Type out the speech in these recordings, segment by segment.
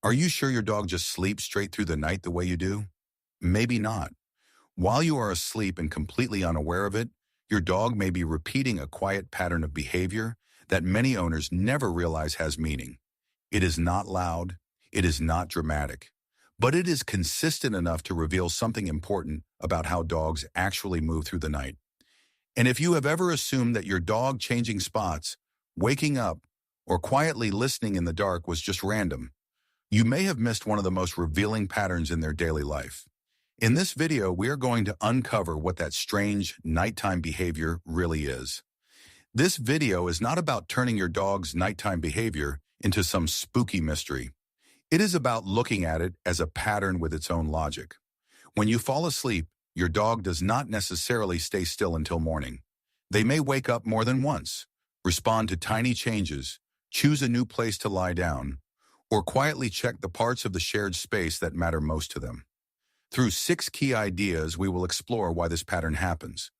Are you sure your dog just sleeps straight through the night the way you do? Maybe not. While you are asleep and completely unaware of it, your dog may be repeating a quiet pattern of behavior that many owners never realize has meaning. It is not loud, it is not dramatic, but it is consistent enough to reveal something important about how dogs actually move through the night. And if you have ever assumed that your dog changing spots, waking up, or quietly listening in the dark was just random, you may have missed one of the most revealing patterns in their daily life. In this video, we are going to uncover what that strange nighttime behavior really is. This video is not about turning your dog's nighttime behavior into some spooky mystery. It is about looking at it as a pattern with its own logic. When you fall asleep, your dog does not necessarily stay still until morning. They may wake up more than once, respond to tiny changes, choose a new place to lie down, or quietly check the parts of the shared space that matter most to them. Through 6 key ideas, we will explore why this pattern happens,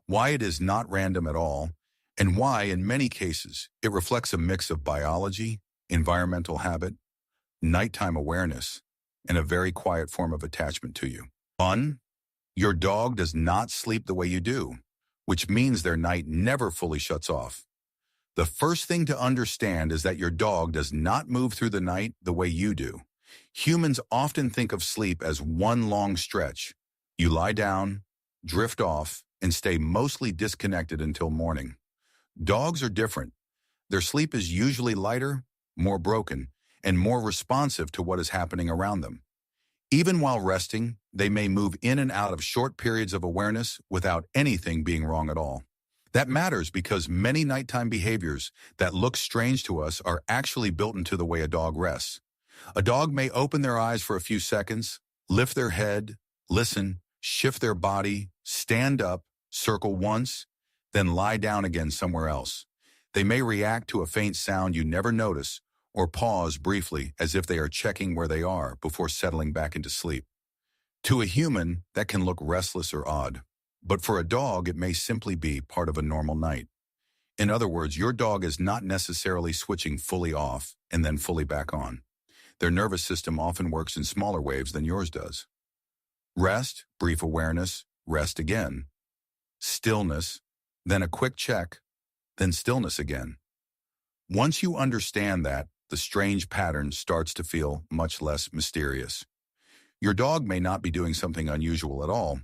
why it is not random at all, and why, in many cases, it reflects a mix of biology, environmental habit, nighttime awareness, and a very quiet form of attachment to you. 1. Your dog does not sleep the way you do, which means their night never fully shuts off. The first thing to understand is that your dog does not move through the night the way you do. Humans often think of sleep as one long stretch. You lie down, drift off, and stay mostly disconnected until morning. Dogs are different. Their sleep is usually lighter, more broken, and more responsive to what is happening around them. Even while resting, they may move in and out of short periods of awareness without anything being wrong at all. That matters because many nighttime behaviors that look strange to us are actually built into the way a dog rests. A dog may open their eyes for a few seconds, lift their head, listen, shift their body, stand up, circle once, then lie down again somewhere else. They may react to a faint sound you never notice or pause briefly as if they are checking where they are before settling back into sleep. To a human, that can look restless or odd, but for a dog, it may simply be part of a normal night. In other words, your dog is not necessarily switching fully off and then fully back on. Their nervous system often works in smaller waves than yours does. Rest, brief awareness, rest again. Stillness, then a quick check, then stillness again. Once you understand that, the strange pattern starts to feel much less mysterious. Your dog may not be doing something unusual at all.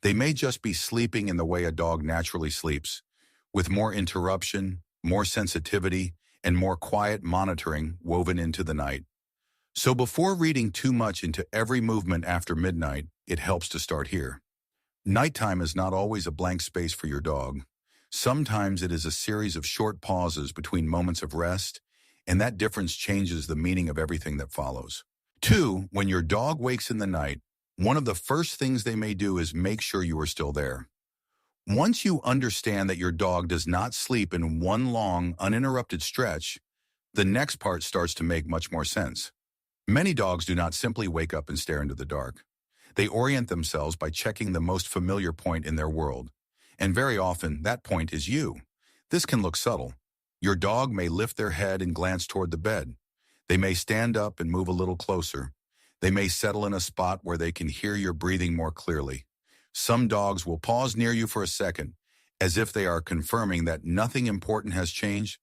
They may just be sleeping in the way a dog naturally sleeps, with more interruption, more sensitivity, and more quiet monitoring woven into the night. So before reading too much into every movement after midnight, it helps to start here. Nighttime is not always a blank space for your dog. Sometimes it is a series of short pauses between moments of rest, and that difference changes the meaning of everything that follows. 2. When your dog wakes in the night, one of the first things they may do is make sure you are still there. Once you understand that your dog does not sleep in one long, uninterrupted stretch, the next part starts to make much more sense. Many dogs do not simply wake up and stare into the dark. They orient themselves by checking the most familiar point in their world. And very often, that point is you. This can look subtle. Your dog may lift their head and glance toward the bed. They may stand up and move a little closer. They may settle in a spot where they can hear your breathing more clearly. Some dogs will pause near you for a second, as if they are confirming that nothing important has changed.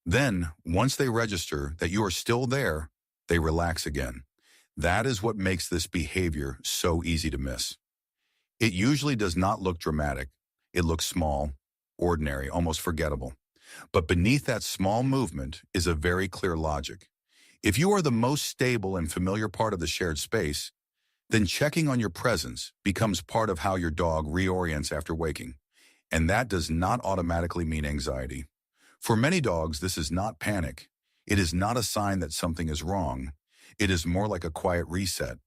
Then, once they register that you are still there, they relax again. That is what makes this behavior so easy to miss. It usually does not look dramatic. It looks small, ordinary, almost forgettable. But beneath that small movement is a very clear logic. If you are the most stable and familiar part of the shared space, then checking on your presence becomes part of how your dog reorients after waking. And that does not automatically mean anxiety. For many dogs, this is not panic. It is not a sign that something is wrong. It is more like a quiet reset.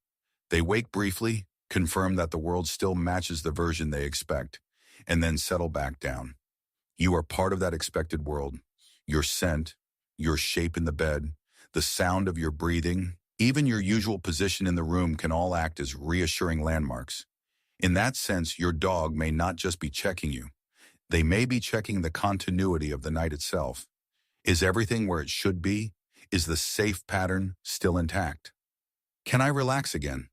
They wake briefly, confirm that the world still matches the version they expect, and then settle back down. You are part of that expected world. Your scent, your shape in the bed, the sound of your breathing, even your usual position in the room can all act as reassuring landmarks. In that sense, your dog may not just be checking you. They may be checking the continuity of the night itself. Is everything where it should be? Is the safe pattern still intact? Can I relax again?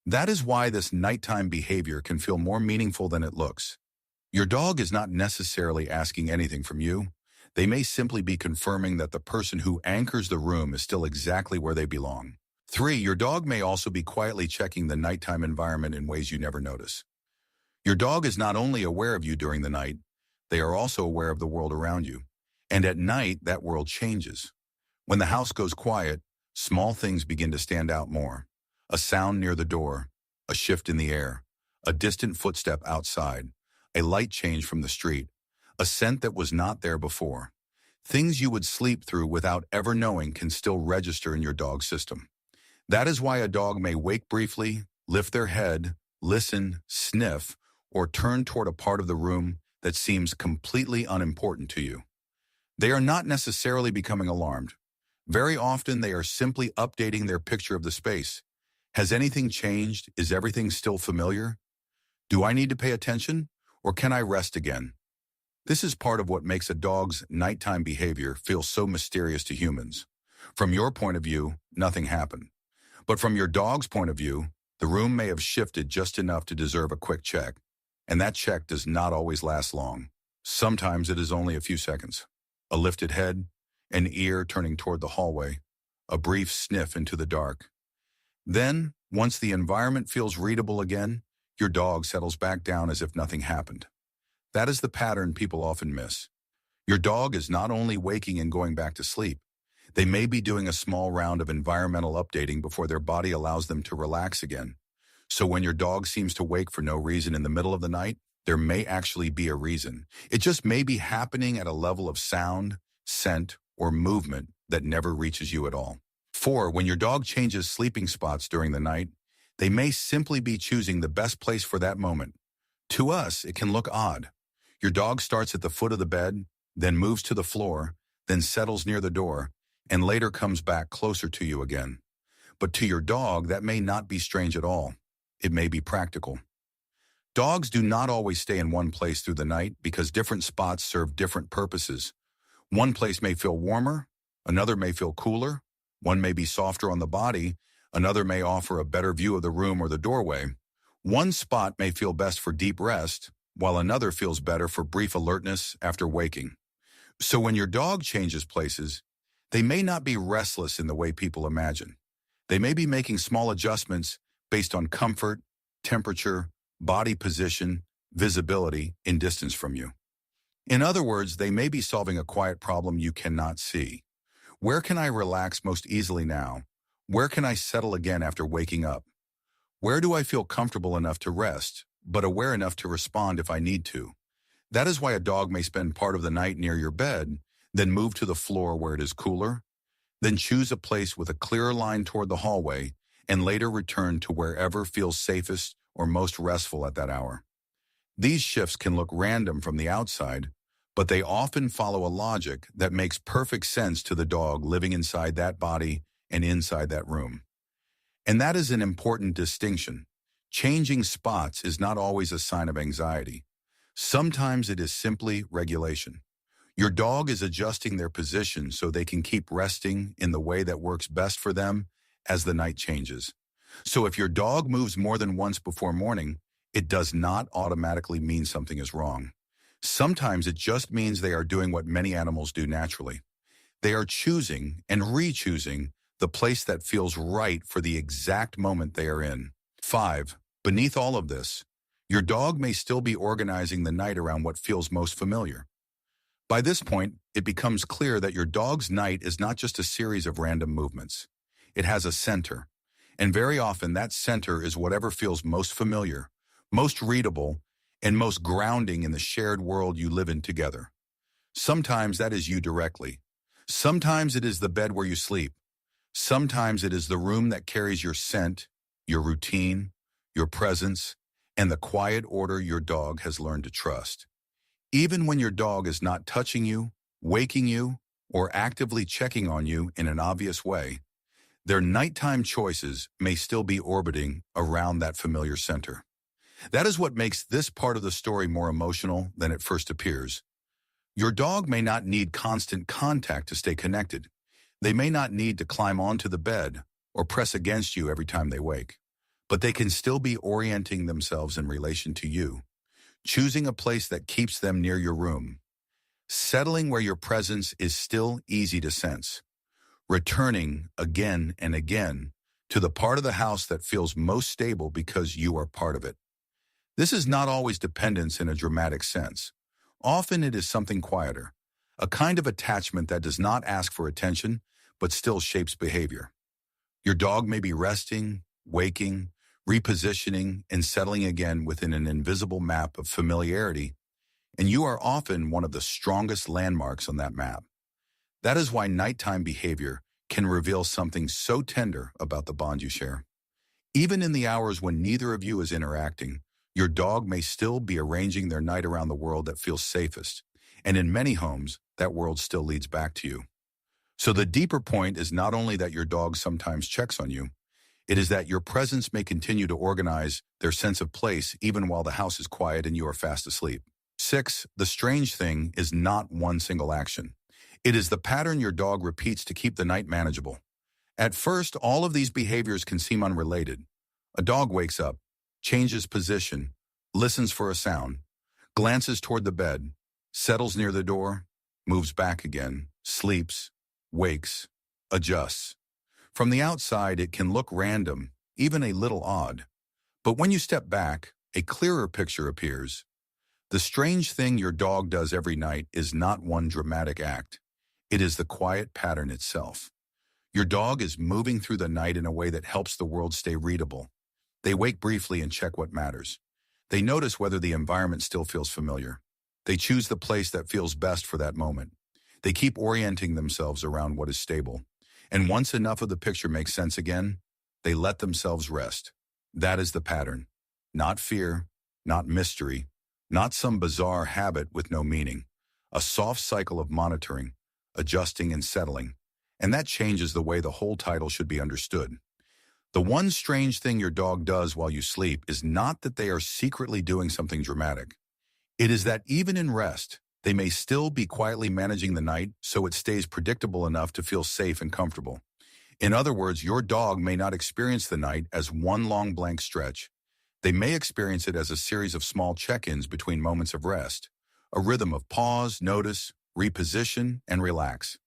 That is why this nighttime behavior can feel more meaningful than it looks. Your dog is not necessarily asking anything from you. They may simply be confirming that the person who anchors the room is still exactly where they belong. 3. Your dog may also be quietly checking the nighttime environment in ways you never notice. Your dog is not only aware of you during the night, they are also aware of the world around you. And at night, that world changes. When the house goes quiet, small things begin to stand out more. A sound near the door, a shift in the air, a distant footstep outside, a light change from the street, a scent that was not there before. Things you would sleep through without ever knowing can still register in your dog's system. That is why a dog may wake briefly, lift their head, listen, sniff, or turn toward a part of the room that seems completely unimportant to you. They are not necessarily becoming alarmed. Very often they are simply updating their picture of the space. Has anything changed? Is everything still familiar? Do I need to pay attention? Or can I rest again? This is part of what makes a dog's nighttime behavior feel so mysterious to humans. From your point of view, nothing happened. But from your dog's point of view, the room may have shifted just enough to deserve a quick check. And that check does not always last long. Sometimes it is only a few seconds. A lifted head, an ear turning toward the hallway, a brief sniff into the dark. Then, once the environment feels readable again, your dog settles back down as if nothing happened. That is the pattern people often miss. Your dog is not only waking and going back to sleep, they may be doing a small round of environmental updating before their body allows them to relax again. So when your dog seems to wake for no reason in the middle of the night, there may actually be a reason. It just may be happening at a level of sound, scent, or movement that never reaches you at all. 4. When your dog changes sleeping spots during the night, they may simply be choosing the best place for that moment. To us, it can look odd. Your dog starts at the foot of the bed, then moves to the floor, then settles near the door, and later comes back closer to you again. But to your dog, that may not be strange at all. It may be practical. Dogs do not always stay in one place through the night because different spots serve different purposes. One place may feel warmer, another may feel cooler, one may be softer on the body, another may offer a better view of the room or the doorway. One spot may feel best for deep rest, while another feels better for brief alertness after waking. So when your dog changes places, they may not be restless in the way people imagine. They may be making small adjustments based on comfort, temperature, body position, visibility, and distance from you. In other words, they may be solving a quiet problem you cannot see. Where can I relax most easily now? Where can I settle again after waking up? Where do I feel comfortable enough to rest, but aware enough to respond if I need to? That is why a dog may spend part of the night near your bed, then move to the floor where it is cooler, then choose a place with a clearer line toward the hallway, and later return to wherever feels safest or most restful at that hour. These shifts can look random from the outside, but they often follow a logic that makes perfect sense to the dog living inside that body and inside that room. And that is an important distinction. Changing spots is not always a sign of anxiety. Sometimes it is simply regulation. Your dog is adjusting their position so they can keep resting in the way that works best for them as the night changes. So if your dog moves more than once before morning, it does not automatically mean something is wrong. Sometimes it just means they are doing what many animals do naturally. They are choosing and re-choosing the place that feels right for the exact moment they are in. 5. Beneath all of this, your dog may still be organizing the night around what feels most familiar. By this point, it becomes clear that your dog's night is not just a series of random movements. It has a center, and very often that center is whatever feels most familiar, most readable, and most grounding in the shared world you live in together. Sometimes that is you directly. Sometimes it is the bed where you sleep. Sometimes it is the room that carries your scent, your routine, your presence, and the quiet order your dog has learned to trust. Even when your dog is not touching you, waking you, or actively checking on you in an obvious way, their nighttime choices may still be orbiting around that familiar center. That is what makes this part of the story more emotional than it first appears. Your dog may not need constant contact to stay connected. They may not need to climb onto the bed or press against you every time they wake. But they can still be orienting themselves in relation to you, choosing a place that keeps them near your room, settling where your presence is still easy to sense, returning again and again to the part of the house that feels most stable because you are part of it. This is not always dependence in a dramatic sense. Often it is something quieter, a kind of attachment that does not ask for attention, but still shapes behavior. Your dog may be resting, waking, repositioning, and settling again within an invisible map of familiarity, and you are often one of the strongest landmarks on that map. That is why nighttime behavior can reveal something so tender about the bond you share. Even in the hours when neither of you is interacting, your dog may still be arranging their night around the world that feels safest, and in many homes, that world still leads back to you. So the deeper point is not only that your dog sometimes checks on you, it is that your presence may continue to organize their sense of place even while the house is quiet and you are fast asleep. 6. The strange thing is not one single action. It is the pattern your dog repeats to keep the night manageable. At first, all of these behaviors can seem unrelated. A dog wakes up, changes position, listens for a sound, glances toward the bed, settles near the door, moves back again, sleeps, wakes, adjusts. From the outside, it can look random, even a little odd. But when you step back, a clearer picture appears. The strange thing your dog does every night is not one dramatic act. It is the quiet pattern itself. Your dog is moving through the night in a way that helps the world stay readable. They wake briefly and check what matters. They notice whether the environment still feels familiar. They choose the place that feels best for that moment. They keep orienting themselves around what is stable. And once enough of the picture makes sense again, they let themselves rest. That is the pattern. Not fear, not mystery, not some bizarre habit with no meaning. A soft cycle of monitoring, adjusting and settling. And that changes the way the whole title should be understood. The one strange thing your dog does while you sleep is not that they are secretly doing something dramatic. It is that even in rest, they may still be quietly managing the night so it stays predictable enough to feel safe and comfortable. In other words, your dog may not experience the night as one long blank stretch. They may experience it as a series of small check-ins between moments of rest, a rhythm of pause, notice, reposition, and relax.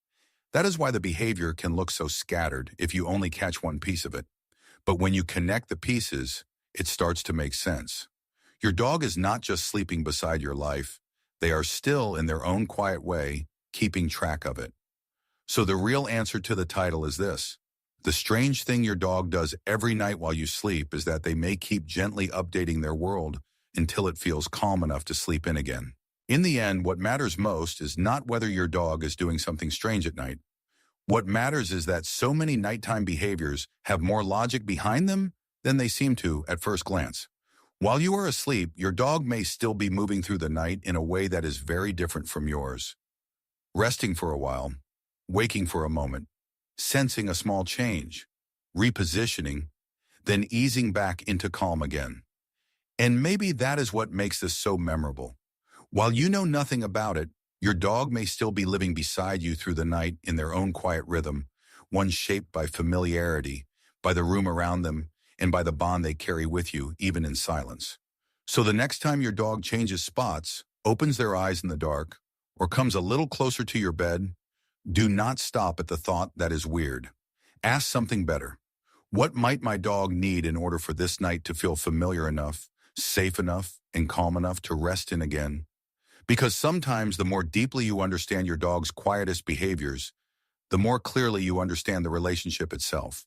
That is why the behavior can look so scattered if you only catch one piece of it. But when you connect the pieces, it starts to make sense. Your dog is not just sleeping beside your life. They are still, in their own quiet way, keeping track of it. So the real answer to the title is this. The strange thing your dog does every night while you sleep is that they may keep gently updating their world until it feels calm enough to sleep in again. In the end, what matters most is not whether your dog is doing something strange at night. What matters is that so many nighttime behaviors have more logic behind them than they seem to at first glance. While you are asleep, your dog may still be moving through the night in a way that is very different from yours. Resting for a while, waking for a moment, sensing a small change, repositioning, then easing back into calm again. And maybe that is what makes this so memorable. While you know nothing about it, your dog may still be living beside you through the night in their own quiet rhythm, one shaped by familiarity, by the room around them, and by the bond they carry with you, even in silence. So the next time your dog changes spots, opens their eyes in the dark, or comes a little closer to your bed, do not stop at the thought that is weird. Ask something better. What might my dog need in order for this night to feel familiar enough, safe enough, and calm enough to rest in again? Because sometimes the more deeply you understand your dog's quietest behaviors, the more clearly you understand the relationship itself.